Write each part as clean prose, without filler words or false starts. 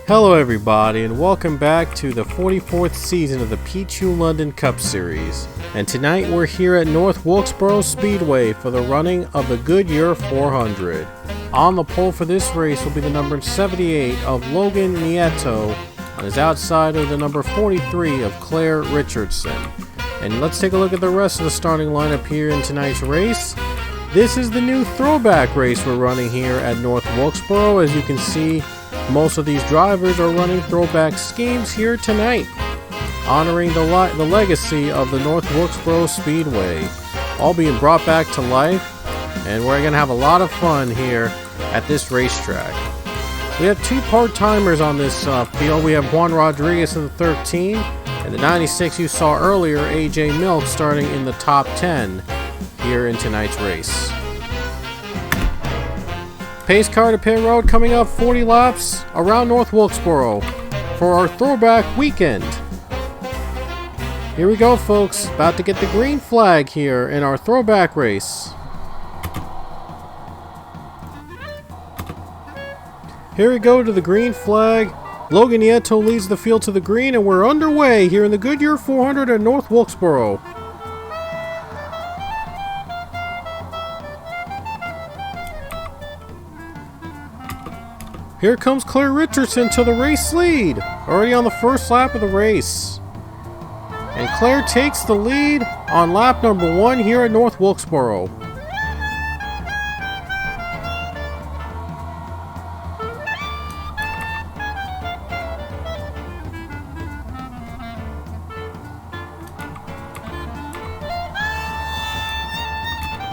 Hello everybody, and welcome back to the 44th season of the Pichu London Cup Series. And tonight we're here at North Wilkesboro Speedway for the running of the Goodyear 400. On the pole for this race will be the number 78 of Logan Nieto, on his outside of the number 43 of Claire Richardson. And let's take a look at the rest of the starting lineup here in tonight's race. This is the new Throwback race we're running here at North Wilkesboro. As you can see, most of these drivers are running Throwback schemes here tonight, honoring the legacy of the North Wilkesboro Speedway, all being brought back to life, and we're going to have a lot of fun here at this racetrack. We have two part-timers on this field. We have Juan Rodriguez in the 13, and the 96 you saw earlier, AJ Milk, starting in the top 10 here in tonight's race. Pace car to pit road coming up 40 laps around North Wilkesboro for our Throwback weekend. Here we go, folks. About to get the green flag here in our Throwback race. Here we go to the green flag. Logan Nieto leads the field to the green, and we're underway here in the Goodyear 400 at North Wilkesboro. Here comes Claire Richardson to the race lead, already on the first lap of the race. And Claire takes the lead on lap number 1 here at North Wilkesboro.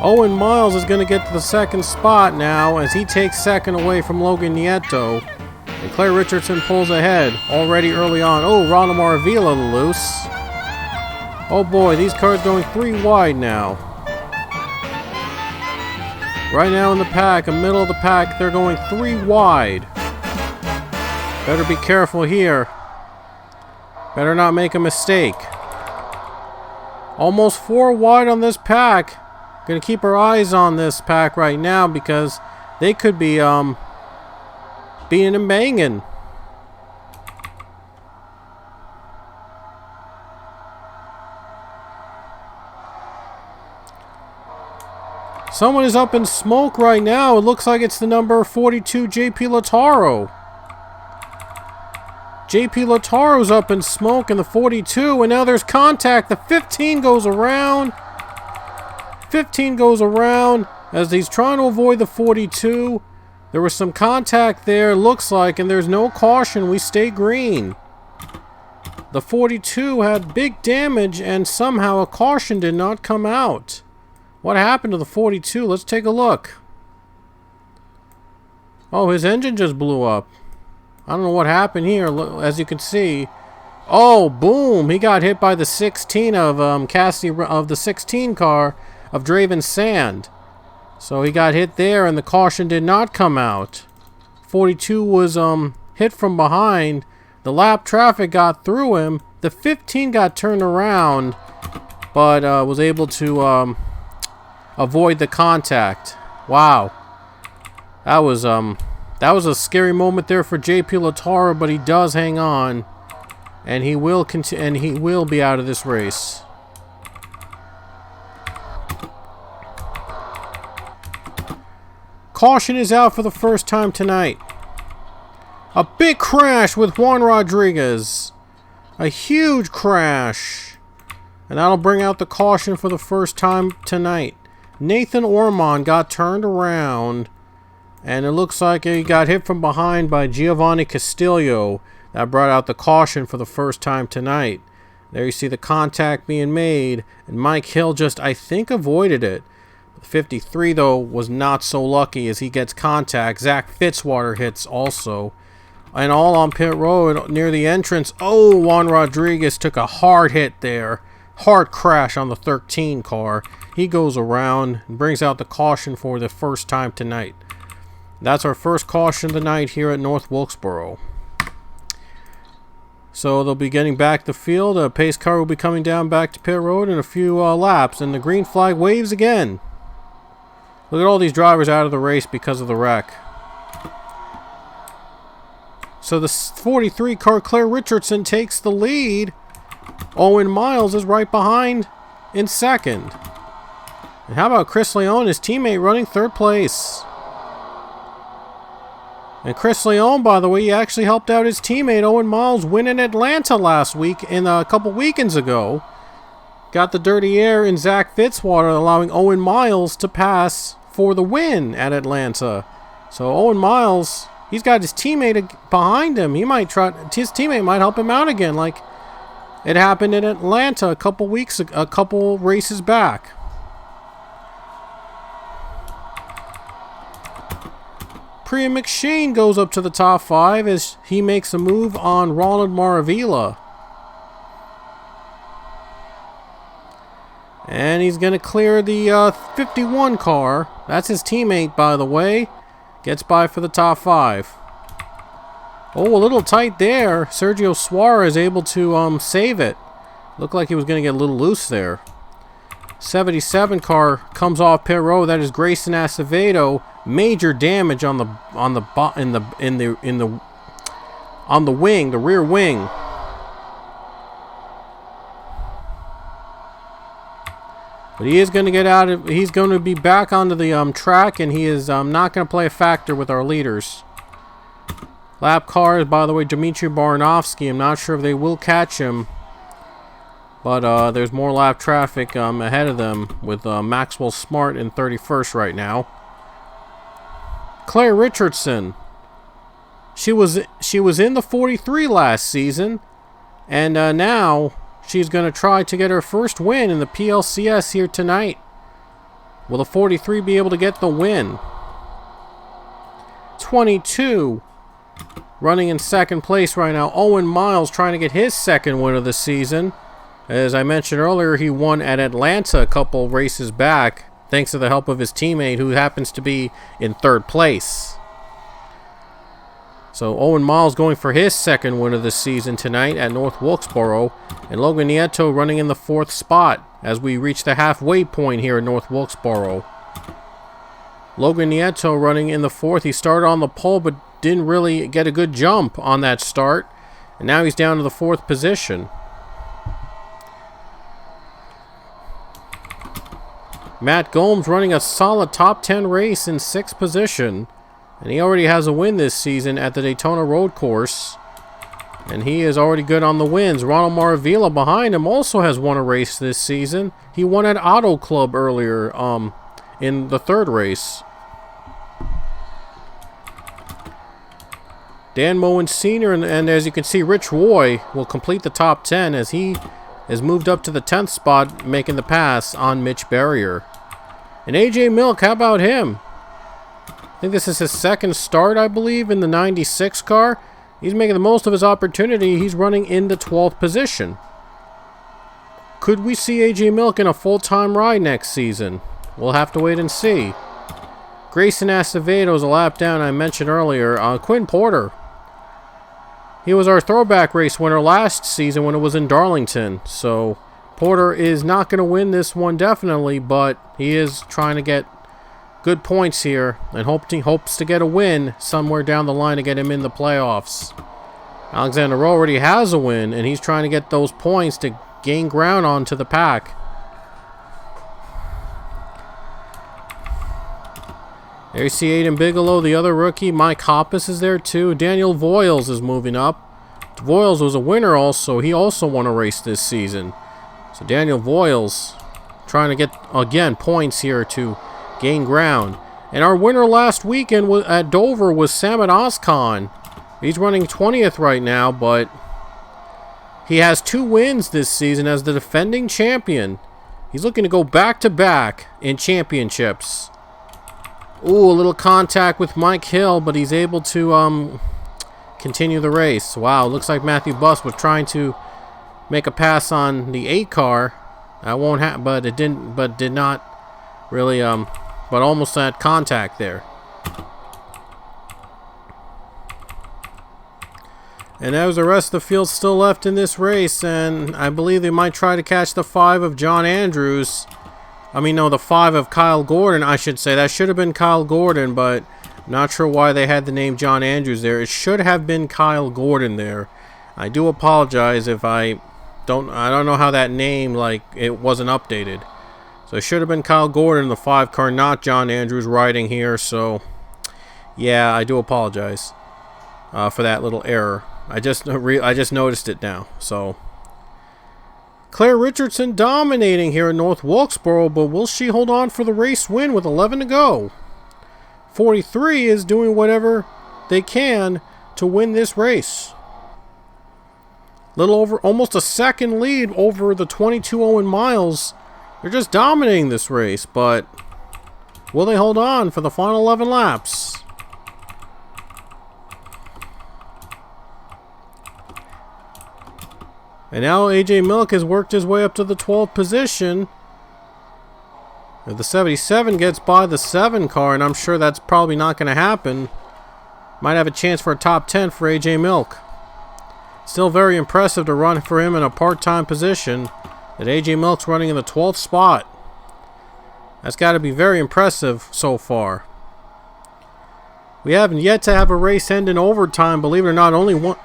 Owen Miles is going to get to the second spot now as he takes second away from Logan Nieto. And Claire Richardson pulls ahead already early on. Oh, Ronald Maravilla loose. Oh boy, these cars going 3 wide now. Right now in the pack, in the middle of the pack, they're going 3 wide. Better be careful here. Better not make a mistake. Almost 4 wide on this pack. Gonna keep our eyes on this pack right now because they could be being and banging. Someone is up in smoke right now. It looks like it's the number 42 JP Lataro. JP Lataro's up in smoke in the 42, and now there's contact. The 15 goes around. 15 goes around as he's trying to avoid the 42. There was some contact there, looks like, and there's no caution. We stay green. The 42 had big damage, and somehow a caution did not come out. What happened to the 42? Let's take a look. Oh, his engine just blew up. I don't know what happened here, as you can see. Oh, boom! He got hit by the 16 of Cassidy, of the 16 car of Draven Sand. So he got hit there, and the caution did not come out. 42 was hit from behind. The lap traffic got through him. The 15 got turned around, but was able to avoid the contact. Wow, that was a scary moment there for JP Lataro, but he does hang on, and he will be out of this race. Caution is out for the first time tonight. A big crash with Juan Rodriguez. A huge crash. And that'll bring out the caution for the first time tonight. Nathan Ormond got turned around, and it looks like he got hit from behind by Giovanni Castillo. That brought out the caution for the first time tonight. There you see the contact being made, and Mike Hill just, I think, avoided it. 53, though, was not so lucky as he gets contact. Zach Fitzwater hits also. And all on pit road near the entrance. Oh, Juan Rodriguez took a hard hit there. Hard crash on the 13 car. He goes around and brings out the caution for the first time tonight. That's our first caution tonight here at North Wilkesboro. So they'll be getting back the field. A pace car will be coming down back to pit road in a few laps. And the green flag waves again. Look at all these drivers out of the race because of the wreck. So the 43 car, Claire Richardson, takes the lead. Owen Miles is right behind in second. And how about Chris Leone, his teammate, running third place? And Chris Leone, by the way, he actually helped out his teammate Owen Miles win in Atlanta last week, a couple weekends ago. Got the dirty air in Zach Fitzwater, allowing Owen Miles to pass for the win at Atlanta. So Owen Miles, he's got his teammate behind him. His teammate might help him out again, like it happened in Atlanta a couple races back. Priya McShane goes up to the top 5 as he makes a move on Ronald Maravilla. And he's going to clear the 51 car. That's his teammate, by the way. Gets by for the top 5. Oh, a little tight there. Sergio Suarez able to save it. Looked like he was going to get a little loose there. 77 car comes off pit road. That is Grayson Acevedo. Major damage on the wing, the rear wing. But he is going to get out of. He's going to be back onto the track, and he is not going to play a factor with our leaders. Lap car is, by the way, Dmitry Baranovsky. I'm not sure if they will catch him. But there's more lap traffic ahead of them with Maxwell Smart in 31st right now. Claire Richardson. She was in the 43 last season, and now she's going to try to get her first win in the PLCS here tonight. Will the 43 be able to get the win? 22 running in second place right now. Owen Miles trying to get his second win of the season. As I mentioned earlier, he won at Atlanta a couple races back, thanks to the help of his teammate, who happens to be in third place. So Owen Miles going for his second win of the season tonight at North Wilkesboro. And Logan Nieto running in the 4th spot as we reach the halfway point here at North Wilkesboro. Logan Nieto running in the 4th. He started on the pole but didn't really get a good jump on that start. And now he's down to the 4th position. Matt Gomes running a solid top 10 race in 6th position. And he already has a win this season at the Daytona Road Course. And he is already good on the wins. Ronald Maravilla behind him also has won a race this season. He won at Auto Club earlier in the 3rd race. Dan Moen Sr. and as you can see, Rich Roy will complete the top 10 as he has moved up to the 10th spot, making the pass on Mitch Berrier. And AJ Milk, how about him? I think this is his 2nd start, I believe, in the 96 car. He's making the most of his opportunity. He's running in the 12th position. Could we see AJ Milk in a full-time ride next season? We'll have to wait and see. Grayson Acevedo is a lap down, I mentioned earlier. Quinn Porter. He was our throwback race winner last season when it was in Darlington. So Porter is not going to win this one definitely, but he is trying to get good points here and hopes to get a win somewhere down the line to get him in the playoffs. Alexander Rowe already has a win, and he's trying to get those points to gain ground onto the pack. There you see Aiden Bigelow, the other rookie. Mike Hoppus is there too. Daniel Voiles is moving up. Voiles was a winner also. He also won a race this season. So Daniel Voiles trying to get, again, points here to gain ground. And our winner last weekend at Dover was Samad Ozkan. He's running 20th right now, but He has 2 wins this season as the defending champion. He's looking to go back-to-back in championships. Ooh, a little contact with Mike Hill, but he's able to continue the race. Wow, looks like Matthew Buss was trying to make a pass on the 8 car. That won't happen, but it didn't. But did not really. But almost had contact there. And there's the rest of the field still left in this race, and I believe they might try to catch the 5 of John Andrews. I mean, no, the 5 of Kyle Gordon, I should say. That should have been Kyle Gordon, but I'm not sure why they had the name John Andrews there. It should have been Kyle Gordon there. I do apologize if I don't know how that name, like, it wasn't updated. So it should have been Kyle Gordon, the 5 car, not John Andrews riding here. So, yeah, I do apologize for that little error. I just noticed it now. So Claire Richardson dominating here at North Wilkesboro, but will she hold on for the race win with 11 to go? 43 is doing whatever they can to win this race. Little over, almost a second lead over the 22 Owen Miles. They're just dominating this race, but will they hold on for the final 11 laps? And now AJ Milk has worked his way up to the 12th position. If the 77 gets by the 7 car, and I'm sure that's probably not going to happen, might have a chance for a top 10 for AJ Milk. Still very impressive to run for him in a part-time position. That AJ Milk's running in the 12th spot. That's got to be very impressive so far. We haven't yet to have a race end in overtime. Believe it or not, only one...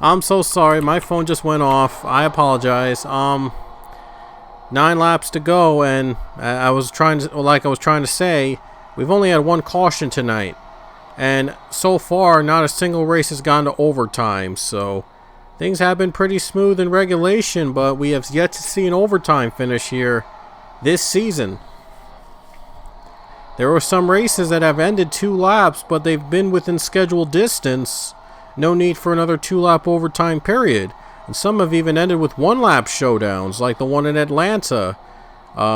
I'm so sorry, my phone just went off. I apologize. 9 laps to go, and I was trying to say, we've only had 1 caution tonight, and so far not a single race has gone to overtime. So things have been pretty smooth in regulation, but we have yet to see an overtime finish here this season. There were some races that have ended 2 laps, but they've been within scheduled distance. No need for another 2-lap overtime period. And some have even ended with 1-lap showdowns, like the one in Atlanta.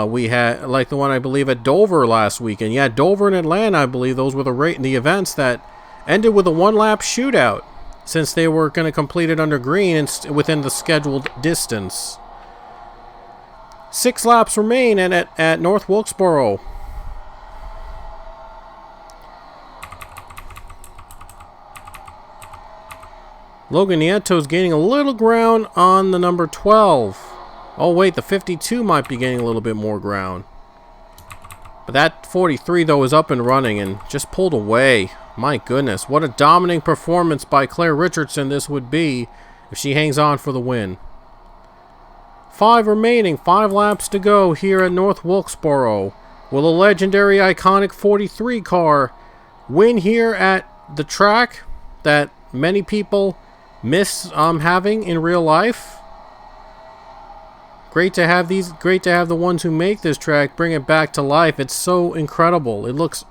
We had, like the one I believe at Dover last weekend. Yeah, Dover and Atlanta, I believe those were the events that ended with a 1-lap shootout, since they were going to complete it under green and within the scheduled distance. 6 laps remain at North Wilkesboro. Logan Nieto's gaining a little ground on the number 12. Oh wait, the 52 might be gaining a little bit more ground. But that 43 though is up and running and just pulled away. My goodness, what a dominating performance by Claire Richardson this would be if she hangs on for the win. 5 remaining, 5 laps to go here at North Wilkesboro. Will the legendary iconic 43 car win here at the track that many people miss having in real life? Great to have the ones who make this track bring it back to life. It's so incredible. It looks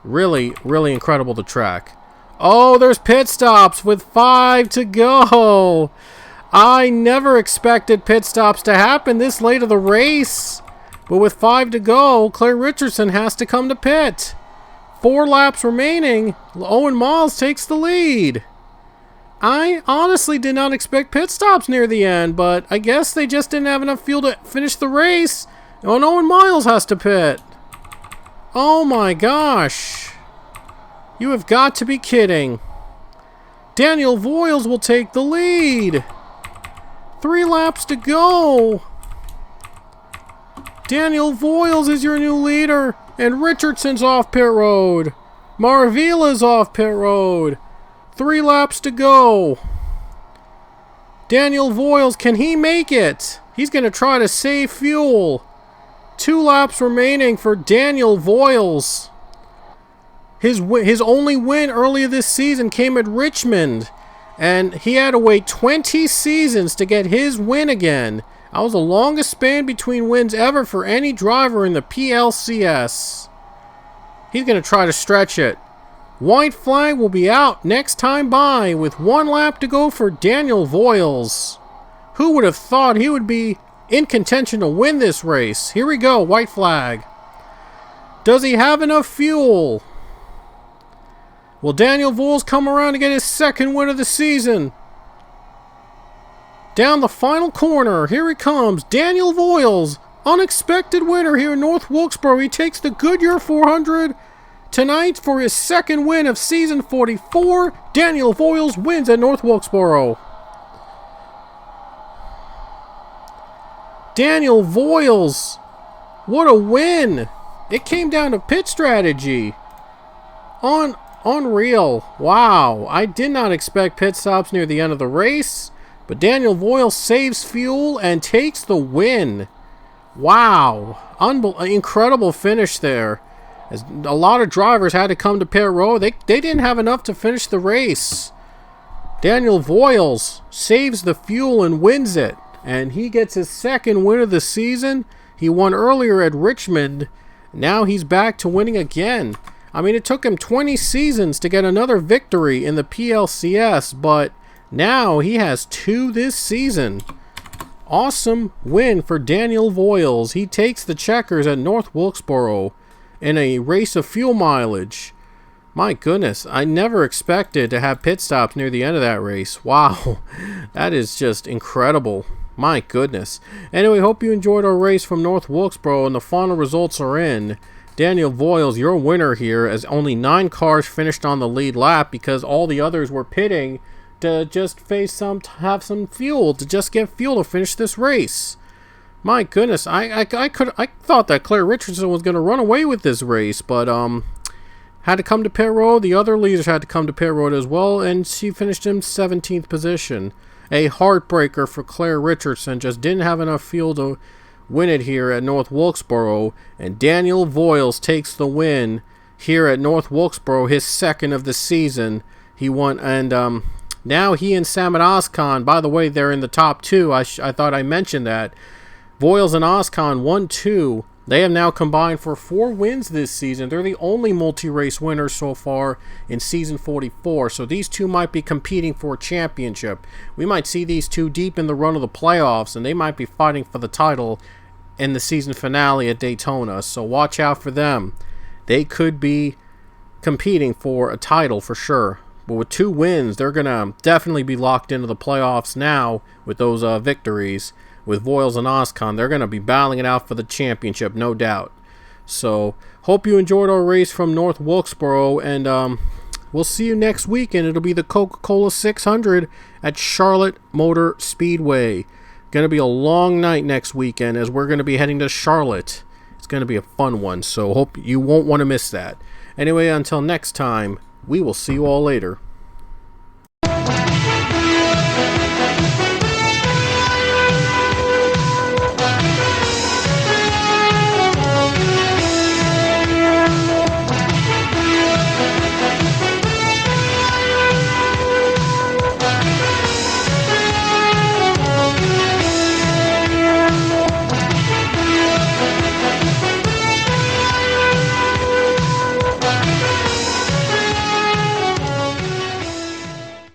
really, really incredible, the track. Oh, there's pit stops with 5 to go. I never expected pit stops to happen this late of the race. But with 5 to go, Claire Richardson has to come to pit. 4 laps remaining. Owen Miles takes the lead. I honestly did not expect pit stops near the end, but I guess they just didn't have enough fuel to finish the race. And Owen Miles has to pit. Oh my gosh. You have got to be kidding. Daniel Voiles will take the lead. 3 laps to go. Daniel Voiles is your new leader, and Richardson's off pit road. Marvila's off pit road. 3 laps to go. Daniel Voiles, can he make it? He's going to try to save fuel. 2 laps remaining for Daniel Voiles. His only win earlier this season came at Richmond, and he had to wait 20 seasons to get his win again. That was the longest span between wins ever for any driver in the PLCS. He's going to try to stretch it. White flag will be out next time by with 1 lap to go for Daniel Voiles. Who would have thought he would be in contention to win this race? Here we go, white flag. Does he have enough fuel? Will Daniel Voiles come around to get his second win of the season? Down the final corner, here he comes, Daniel Voiles. Unexpected winner here in North Wilkesboro. He takes the Goodyear 400 tonight for his second win of season 44. Daniel Voiles wins at North Wilkesboro. Daniel Voiles, what a win. It came down to pit strategy. Unreal. Wow, I did not expect pit stops near the end of the race, but Daniel Voiles saves fuel and takes the win. Wow, incredible finish there. As a lot of drivers had to come to pit road. They didn't have enough to finish the race. Daniel Voiles saves the fuel and wins it. And he gets his second win of the season. He won earlier at Richmond. Now he's back to winning again. I mean, it took him 20 seasons to get another victory in the PLCS, but now he has 2 this season. Awesome win for Daniel Voiles. He takes the checkers at North Wilkesboro in a race of fuel mileage. My goodness, I never expected to have pit stops near the end of that race. Wow, that is just incredible. My goodness. Anyway, hope you enjoyed our race from North Wilkesboro, and the final results are in. Daniel Voiles, your winner here, as only 9 cars finished on the lead lap because all the others were pitting to just have some fuel, to just get fuel to finish this race. My goodness, I thought that Claire Richardson was going to run away with this race, but had to come to pit road. The other leaders had to come to pit road as well, and she finished in 17th position. A heartbreaker for Claire Richardson. Just didn't have enough fuel to win it here at North Wilkesboro, and Daniel Voiles takes the win here at North Wilkesboro, his second of the season. He won, and now he and Samad Ozkan, by the way, they're in the top 2. I thought I mentioned that. Voiles and Ozkan 1-2. They have now combined for 4 wins this season. They're the only multi-race winners so far in season 44. So these two might be competing for a championship. We might see these two deep in the run of the playoffs, and they might be fighting for the title in the season finale at Daytona. So watch out for them. They could be competing for a title for sure. But with 2 wins, they're going to definitely be locked into the playoffs now with those victories. With Voiles and Ozkan, they're going to be battling it out for the championship, no doubt. So, hope you enjoyed our race from North Wilkesboro, and we'll see you next week, and it'll be the Coca-Cola 600 at Charlotte Motor Speedway. Going to be a long night next weekend as we're going to be heading to Charlotte. It's going to be a fun one, so hope you won't want to miss that. Anyway, until next time, we will see you all later.